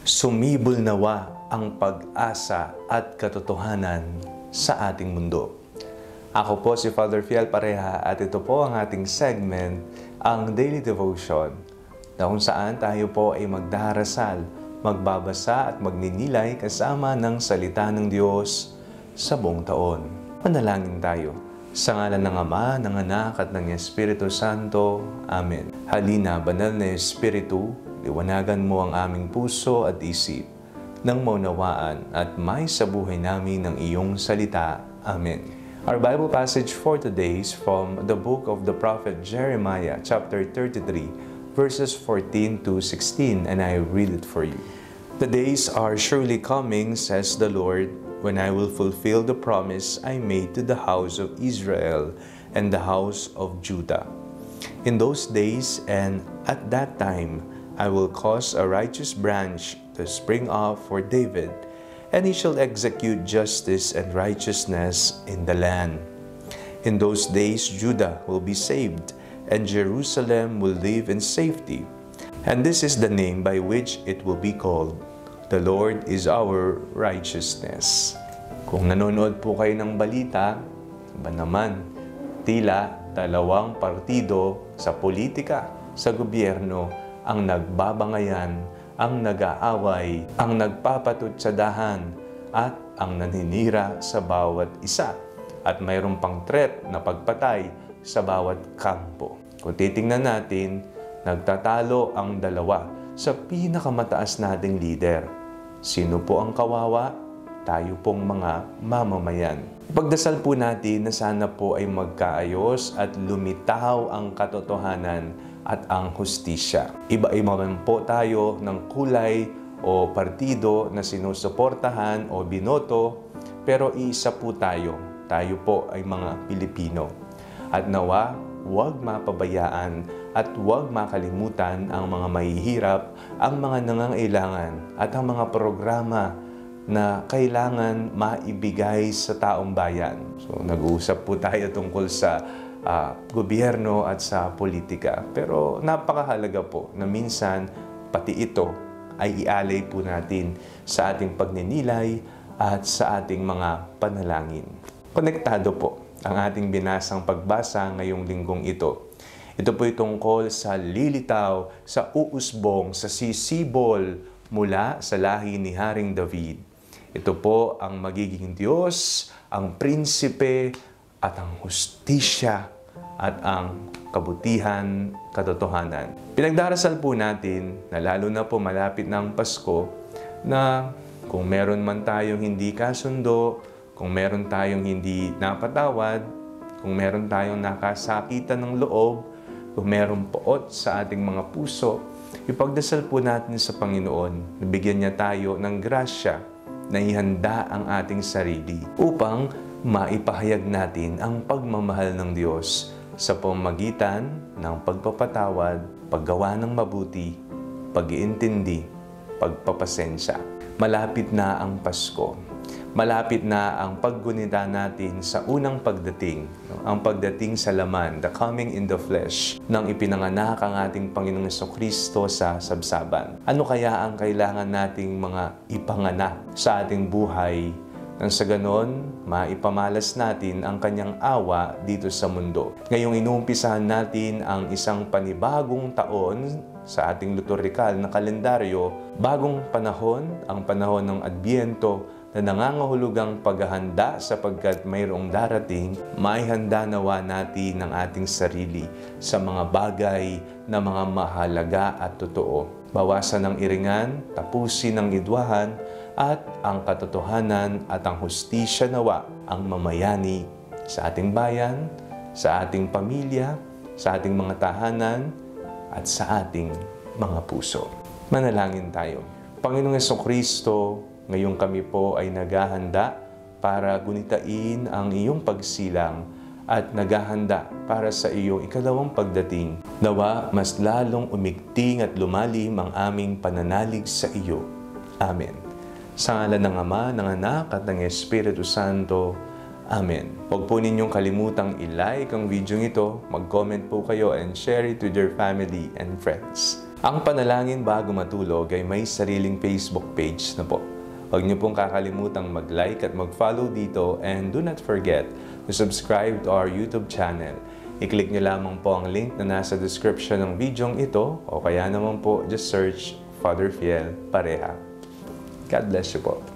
Sumibol nawa ang pag-asa at katotohanan sa ating mundo. Ako po si Father Fiel Pareha at ito po ang ating segment, ang Daily Devotion, na kung saan tayo po ay magdarasal, magbabasa at magninilay kasama ng salita ng Diyos sa buong taon. Manalangin tayo. Sa ngalan ng Ama, ng Anak at ng Espiritu Santo. Amen. Halina, banal na Espiritu, liwanagan mo ang aming puso at isip nang maunawaan at may sa buhay namin ng iyong salita. Amen. Our Bible passage for today is from the book of the prophet Jeremiah, chapter 33, verses 14 to 16, and I read it for you. The days are surely coming, says the Lord, when I will fulfill the promise I made to the house of Israel and the house of Judah. In those days and at that time, I will cause a righteous branch to spring up for David, and he shall execute justice and righteousness in the land. In those days, Judah will be saved, and Jerusalem will live in safety. And this is the name by which it will be called: The Lord is our righteousness. Kung nanonood po kayo ng balita, ba naman, tila dalawang partido sa politika, sa gobyerno, ang nagbabangayan, ang nag-aaway, ang nagpapatutsadahan, at ang naninira sa bawat isa. At mayroon pang threat na pagpatay sa bawat kampo. Kung titingnan natin, nagtatalo ang dalawa sa pinakamataas nating lider. Sino po ang kawawa? Tayo pong mga mamamayan. Pagdasal po natin na sana po ay magkaayos at lumitaw ang katotohanan at ang hustisya. Iba-iba man po tayo ng kulay o partido na sinusuportahan o binoto, pero iisa po tayo. Tayo po ay mga Pilipino. At nawa, huwag mapabayaan at huwag makalimutan ang mga mahihirap, ang mga nangangailangan at ang mga programa na kailangan maibigay sa taong bayan. So, nag-uusap po tayo tungkol sa gobyerno at sa politika. Pero napakahalaga po na minsan pati ito ay ialay po natin sa ating pagninilay at sa ating mga panalangin. Konektado po ang ating binasang pagbasa ngayong linggong ito. Ito po ay tungkol sa lilitaw, sa uusbong, sa sisibol mula sa lahi ni Haring David. Ito po ang magiging Diyos, ang prinsipe at ang hustisya at ang kabutihan, katotohanan. Pinagdarasal po natin na lalo na po malapit ng Pasko na kung meron man tayong hindi kasundo, kung meron tayong hindi napatawad, kung meron tayong nakasakitan ng loob, kung meron poot sa ating mga puso, ipagdasal po natin sa Panginoon, nabigyan niya tayo ng grasya na ihanda ang ating sarili upang maipahayag natin ang pagmamahal ng Diyos sa pamamagitan ng pagpapatawad, paggawa ng mabuti, pag-iintindi, pagpapasensya. Malapit na ang Pasko. Malapit na ang paggunita natin sa unang pagdating, ang pagdating sa laman, the coming in the flesh, nang ipinanganak ang ating Panginoong Jesucristo sa sabsaban. Ano kaya ang kailangan nating mga ipanganak sa ating buhay nang sa ganon, maipamalas natin ang kanyang awa dito sa mundo. Ngayong inuumpisahan natin ang isang panibagong taon sa ating liturhikal na kalendaryo, bagong panahon, ang panahon ng Adbyento, na nangangahulugang paghahanda sapagkat mayroong darating, maihanda nawa natin ang ating sarili sa mga bagay na mga mahalaga at totoo. Bawasan ang iringan, tapusin ang idwahan, at ang katotohanan at ang hustisya nawa ang mamayani sa ating bayan, sa ating pamilya, sa ating mga tahanan, at sa ating mga puso. Manalangin tayo. Panginoong Jesucristo, ngayong kami po ay naghahanda para gunitain ang iyong pagsilang at naghahanda para sa iyong ikalawang pagdating. Nawa mas lalong umigting at lumalim ang aming pananalig sa iyo. Amen. Sa ngalan ng Ama, ng Anak at ng Espiritu Santo. Amen. Huwag po ninyong kalimutang i-like ang video ito, mag-comment po kayo and share it with your family and friends. Ang Panalangin Bago Matulog ay may sariling Facebook page na po. Huwag niyo pong kakalimutang mag-like at mag-follow dito, and do not forget to subscribe to our YouTube channel. I-click niyo lamang po ang link na nasa description ng video ito, o kaya naman po just search Father Fiel Pareha. God bless you po.